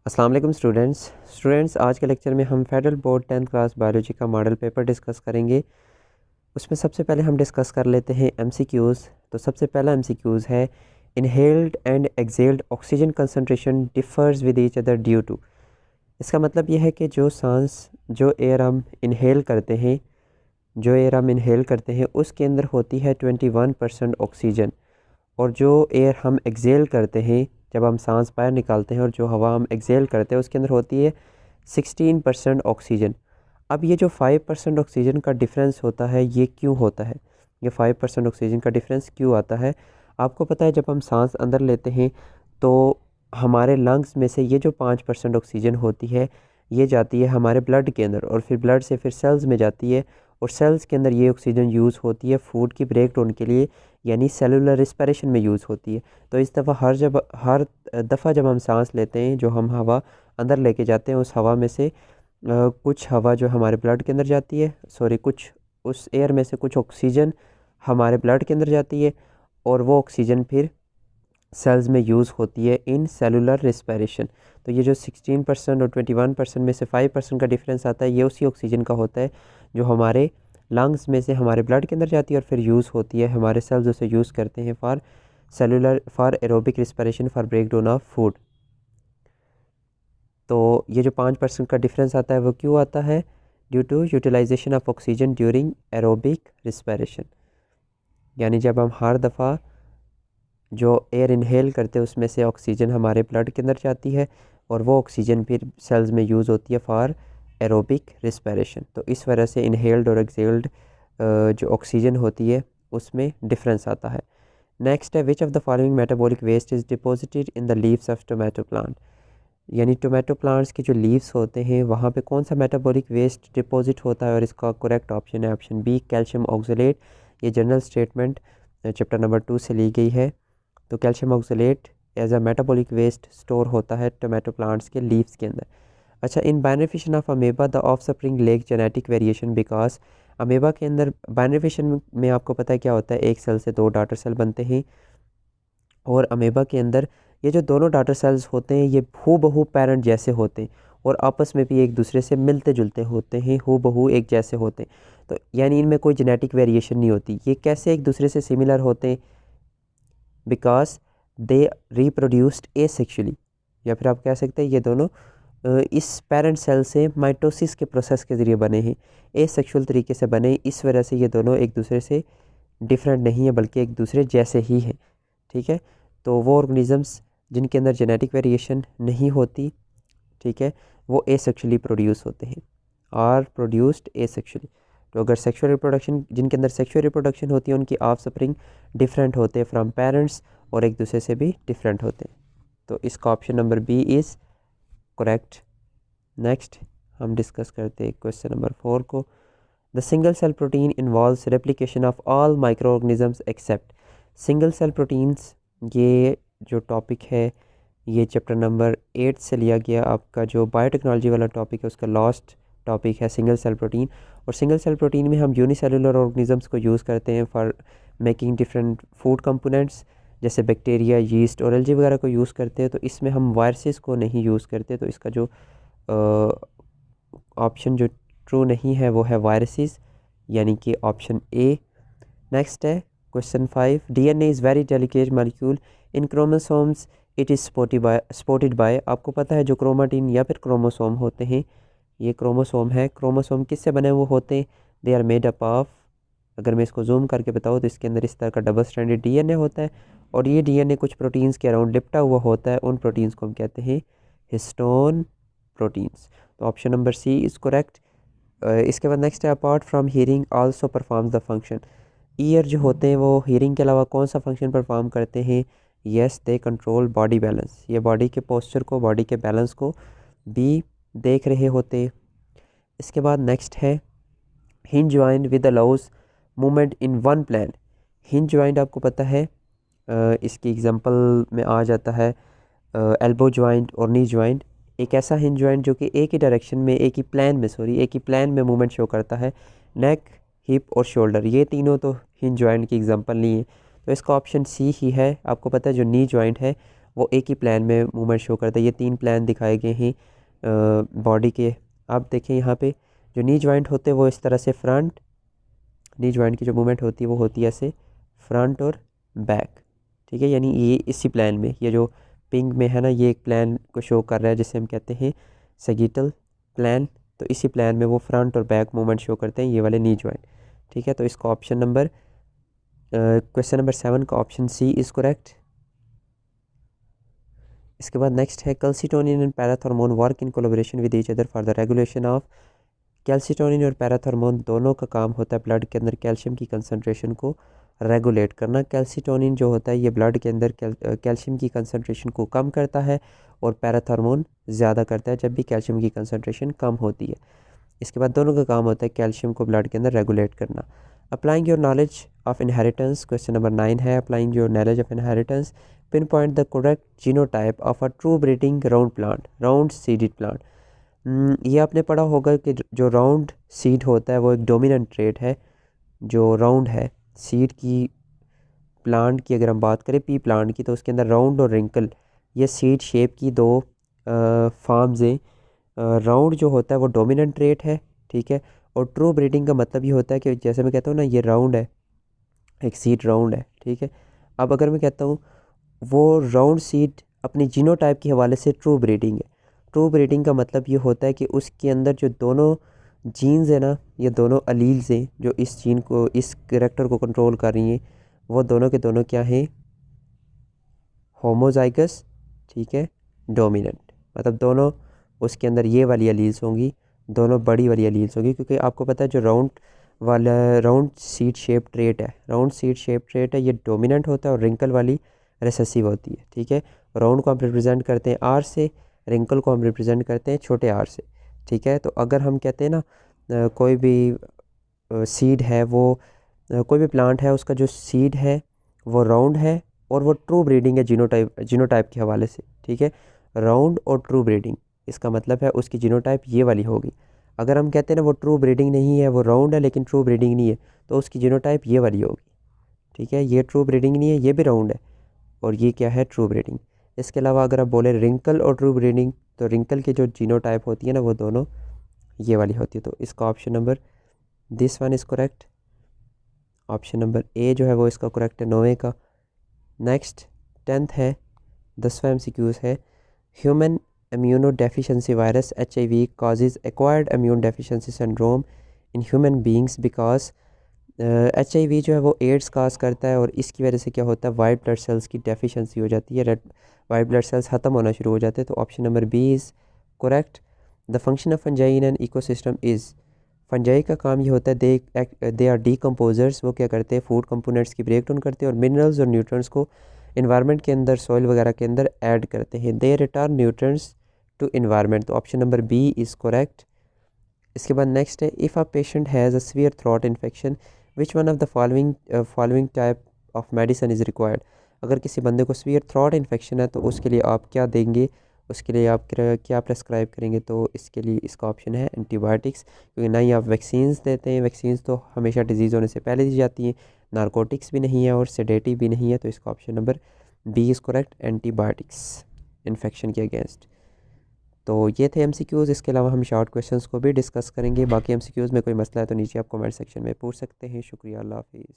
अस्सलाम वालेकुम स्टूडेंट्स आज के लेक्चर में हम federal board 10th class biology का मॉडल पेपर डिस्कस करेंगे। उसमें सबसे पहले हम डिस्कस कर लेते हैं एमसीक्यूज़। तो सबसे पहला एमसीक्यूज़ है inhaled and exhaled oxygen concentration differs with each other due to. इसका मतलब यह है कि जो एयर हम इनहेल करते हैं उसके अंदर होती है 21% ऑक्सीजन, और जो एयर हम एक्सेल करते हैं जब हम सांस बाहर निकालते हैं और जो हवा हम एक्सेल करते हैं उसके अंदर होती है 16% ऑक्सीजन। अब ये जो 5% ऑक्सीजन का डिफरेंस होता है ये क्यों होता है? ये 5% ऑक्सीजन का डिफरेंस क्यों आता है? आपको पता है जब हम सांस अंदर लेते हैं तो हमारे लंग्स में से ये जो 5% ऑक्सीजन होती है ये जाती है हमारे ब्लड के अंदर, और फिर ब्लड से फिर सेल्स में जाती है, और सेल्स के अंदर ये ऑक्सीजन यूज़ होती है फूड की ब्रेक डाउन के लिए, यानी सेलुलर रिस्पिरेशन में यूज़ होती है। तो इस दफ़ा हर दफ़ा जब हम सांस लेते हैं जो हम हवा अंदर लेके जाते हैं उस हवा में से कुछ हवा जो हमारे ब्लड के अंदर जाती है, कुछ उस एयर में से कुछ ऑक्सीजन हमारे ब्लड के अंदर जाती है, और वो ऑक्सीजन फिर सेल्स में यूज़ होती है इन सेलुलर रिस्पिरेशन। तो ये जो 16% और 21% में से 5% का डिफरेंस आता है ये उसी ऑक्सीजन का होता है जो हमारे लंग्स में से हमारे ब्लड के अंदर जाती है और फिर यूज़ होती है, हमारे सेल्स उसे यूज़ करते हैं for aerobic respiration for break down of food. तो ये जो 5% का डिफरेंस आता है वो क्यों आता है? Due to utilisation of oxygen during aerobic respiration, यानी जब हम हर दफ़ा जो एयर इनहेल करते हैं उसमें से ऑक्सीजन हमारे ब्लड के अंदर जाती है और वो ऑक्सीजन फिर सेल्स में यूज़ होती है फॉर एरोबिक रिस्पिरेशन। तो इस वजह से इनहेल्ड और एक्सेल्ड जो ऑक्सीजन होती है उसमें डिफरेंस आता है। नेक्स्ट है which of the following metabolic waste is deposited in the leaves of tomato plant, यानी टोमेटो प्लांट्स के जो लीव्स होते हैं वहाँ पे कौन सा मेटाबॉलिक वेस्ट डिपॉजिट होता है, और इसका करेक्ट ऑप्शन है ऑप्शन बी कैल्शियम ऑक्सलेट। ये जनरल स्टेटमेंट चैप्टर नंबर 2 से ली गई है। तो calcium oxalate as a metabolic waste store होता है टोमेटो प्लांट्स के लीव्स के अंदर। अच्छा, in binary of amoeba the offspring lack genetic variation because amoeba के अंदर बाइनरी में आपको पता है क्या होता है, एक सेल से दो डॉटर सेल बनते हैं, और अमेबा के अंदर ये जो दोनों डॉटर सेल्स होते हैं ये हूबहू पेरेंट जैसे होते हैं और आपस में भी एक दूसरे से मिलते जुलते होते हैं, हूबहू एक जैसे होते हैं। तो यानी इनमें कोई जेनेटिक वेरिएशन नहीं होती। ये कैसे एक दूसरे से सिमिलर होते हैं? बिकॉज दे रिप्रोड्यूस्ड एसेक्सुअली, या फिर आप कह सकते हैं ये दोनों इस पेरेंट सेल से माइटोसिस के प्रोसेस के ज़रिए बने हैं, एसेक्सुअल तरीके से बने। इस वजह से ये दोनों एक दूसरे से डिफरेंट नहीं है बल्कि एक दूसरे जैसे ही हैं। ठीक है, तो वो ऑर्गेनिजम्स जिनके अंदर जेनेटिक वेरिएशन नहीं होती, ठीक है, वो एसेक्सुअली प्रोड्यूस होते हैं, आर प्रोड्यूस्ड एसेक्सुअली। तो अगर सेक्सुअल रिप्रोडक्शन, जिनके अंदर सेक्सुअल रिप्रोडक्शन होती है उनकी ऑफस्प्रिंग डिफरेंट होते हैं फ्रॉम पेरेंट्स और एक दूसरे से भी डिफरेंट होते हैं। तो इसका option number B is correct. Next हम डिस्कस करते हैं क्वेश्चन नंबर 4 को। The single cell protein involves replication of all microorganisms except. Single cell proteins, ये जो टॉपिक है ये चैप्टर नंबर 8 से लिया गया। आपका जो बायोटेक्नोलॉजी वाला टॉपिक है उसका लास्ट टॉपिक है सिंगल सेल प्रोटीन। और सिंगल सेल प्रोटीन में हम यूनिसेलुलर ऑर्गेनिजम्स को यूज़ करते हैं for making different food components, जैसे बैक्टीरिया, यीस्ट और एल्गी वगैरह को यूज़ करते हैं। तो इसमें हम वायरसेस को नहीं यूज़ करते। तो इसका जो ऑप्शन जो ट्रू नहीं है वो है वायरसेस, यानी कि ऑप्शन ए। नेक्स्ट है question 5। DNA is very delicate molecule in chromosomes it is supported by. आपको पता है जो क्रोमाटिन या फिर क्रोमोसोम होते हैं, ये क्रोमोसोम है। क्रोमोसोम किससे बने हुए होते हैं? They are made up of, अगर मैं इसको जूम करके बताऊँ तो इसके अंदर इस तरह का डबल स्ट्रैंडेड डीएनए होता है, और ये डीएनए कुछ प्रोटीन्स के अराउंड लिपटा हुआ होता है। उन प्रोटीन्स को हम कहते हैं हिस्टोन प्रोटीन्स। तो option number C is correct. इसके बाद नेक्स्ट है apart from hearing also performs the function. Ear जो होते हैं वो हीयरिंग के अलावा कौन सा फंक्शन परफॉर्म करते हैं? Yes, they control body balance. ये बॉडी के पोस्चर को, बॉडी के बैलेंस को भी देख रहे होते। इसके बाद नेक्स्ट है hinge joint with allows movement in one plan. Hinge joint आपको पता है, इसकी एग्जांपल में आ जाता है एल्बो जॉइंट और नी जॉइंट। एक ऐसा हिंज जॉइंट जो कि एक ही डायरेक्शन में, एक ही प्लान में मूवमेंट शो करता है। नेक, हिप और शोल्डर, ये तीनों तो हिंज जॉइंट की एग्जांपल नहीं है। तो इसका ऑप्शन सी ही है। आपको पता है जो नी जॉइंट है वो एक ही प्लान में मूवमेंट शो करता है। ये 3 प्लान दिखाए गए हैं बॉडी के। आप देखें यहाँ पे जो नी जॉइंट होते हैं वो इस तरह से फ्रंट, नी जॉइंट की जो मूवमेंट होती है वो होती है ऐसे फ्रंट और बैक, ठीक है। यानी ये इसी प्लान में, ये जो पिंक में है ना, ये एक प्लान को शो कर रहा है जिसे हम कहते हैं सैगिटल प्लान। तो इसी प्लान में वो फ्रंट और बैक मूवमेंट शो करते हैं, ये वाले नी जॉइंट, ठीक है। तो इसका ऑप्शन नंबर क्वेश्चन नंबर 7 का ऑप्शन सी इज़ करेक्ट। इसके बाद नेक्स्ट है calcitonin and parathormone work in collaboration with each other for the regulation of. Calcitonin और पैराथॉर्मोन दोनों का काम होता है ब्लड के अंदर कैल्शियम की कंसनट्रेशन को रेगुलेट करना। कैल्सिटोनिन जो होता है ये ब्लड के अंदर कैल्शियम की कंसनट्रेशन को कम करता है और पैराथॉर्मोन ज़्यादा करता है जब भी कैल्शियम की कंसनट्रेशन कम होती है। इसके बाद दोनों का काम होता है कैल्शियम को ब्लड के अंदर रेगुलेट करना। Applying your knowledge of inheritance, question number 9 है applying your knowledge of inheritance, pin point the correct genotype of a true breeding round plant, round seeded plant. ये आपने पढ़ा होगा कि जो राउंड सीड होता है वो एक डोमिनेंट ट्रेट है। जो राउंड है सीड की, प्लांट की अगर हम बात करें पी प्लांट की, तो उसके अंदर राउंड और रिंकल ये सीड शेप की दो फॉर्म्स हैं। राउंड जो होता है वो डोमिनेंट ट्रेट है, ठीक है। और ट्रू ब्रीडिंग का मतलब ये होता है कि जैसे मैं कहता हूँ ना ये राउंड है, एक सीड राउंड है, ठीक है। अब अगर मैं कहता हूँ वो राउंड सीड अपनी जीनोटाइप के हवाले से ट्रू ब्रीडिंग है। ट्रू ब्रीडिंग का मतलब ये होता है कि उसके अंदर जो दोनों जीन्स है ना, ये दोनों अलील्स हैं जो इस जीन को, इस कैरेक्टर को कंट्रोल कर रही हैं, वो दोनों के दोनों क्या हैं, होमोजाइगस, ठीक है, डोमिनेंट। मतलब दोनों उसके अंदर ये वाली अलील्स होंगी, दोनों बड़ी वाली अलील्स होंगी। क्योंकि आपको पता है जो राउंड वाला राउंड सीड शेप ट्रेट है, राउंड सीड शेप ट्रेट है, ये डोमिनेंट होता है और रिंकल वाली रिसेसिव होती है, ठीक है। राउंड को हम रिप्रेजेंट करते हैं आर से, रिंकल को हम रिप्रेजेंट करते हैं छोटे आर से, ठीक है। तो अगर हम कहते हैं ना कोई भी सीड है वो कोई भी प्लांट है उसका जो सीड है वो राउंड है और वो ट्रू ब्रीडिंग है जीनोटाइप के हवाले से, ठीक है। राउंड और ट्रू ब्रीडिंग, इसका मतलब है उसकी जीनोटाइप ये वाली होगी। अगर हम कहते हैं ना वो ट्रू ब्रीडिंग नहीं है, वो राउंड है लेकिन ट्रू ब्रीडिंग नहीं है, तो उसकी जीनोटाइप ये वाली होगी, ठीक है। ये ट्रू ब्रीडिंग नहीं है, ये भी राउंड है और ये क्या है, ट्रू ब्रीडिंग। इसके अलावा अगर आप बोले रिंकल और ट्रू ब्रीडिंग, तो रिंकल की जो जीनोटाइप होती है ना वो दोनों ये वाली होती है। तो इसका option number this one is correct. Option number A जो है वो इसका करेक्ट है 9 का। नेक्स्ट 10th है, 10वां MCQ है human immuno deficiency virus HIV causes acquired immune deficiency syndrome in human beings because HIV जो है वो एड्स काज करता है और इसकी वजह से क्या होता है, वाइट ब्लड सेल्स की डेफिशिएंसी हो जाती है, रेड वाइट ब्लड सेल्स ख़त्म होना शुरू हो जाते हैं। तो option number B is correct. The function of fungi in an ecosystem is, fungi का काम ये होता है दे आर डीकम्पोजर्स, वो क्या करते हैं फूड कंपोनेंट्स की ब्रेक डाउन करते हैं और मिनरल्स और न्यूट्रिएंट्स को इन्वायरमेंट के अंदर, सॉइल वगैरह के अंदर ऐड करते हैं। They return nutrients to environment. तो option number B is correct. इसके बाद नेक्स्ट है if a patient has a severe throat infection which one of the following type of medicine is required. अगर किसी बंदे को सीवियर थ्रोट इन्फेक्शन है तो उसके लिए आप क्या देंगे, उसके लिए आप क्या प्रेस्क्राइब करेंगे। तो इसके लिए इसका ऑप्शन है एंटीबायोटिक्स, क्योंकि ना ही आप वैक्सीन्स देते हैं, वैक्सीन्स तो हमेशा डिजीज़ होने से पहले दी जाती हैं, नारकोटिक्स भी नहीं है और सेडेटिव भी नहीं है। तो इसका option number B is correct, antibiotics infection के अगेंस्ट। तो ये थे MCQs। इसके अलावा हम शॉर्ट क्वेश्चंस को भी डिस्कस करेंगे। बाकी MCQs में कोई मसला है तो नीचे आप कमेंट सेक्शन में पूछ सकते हैं। शुक्रिया, अल्लाह हाफिज़।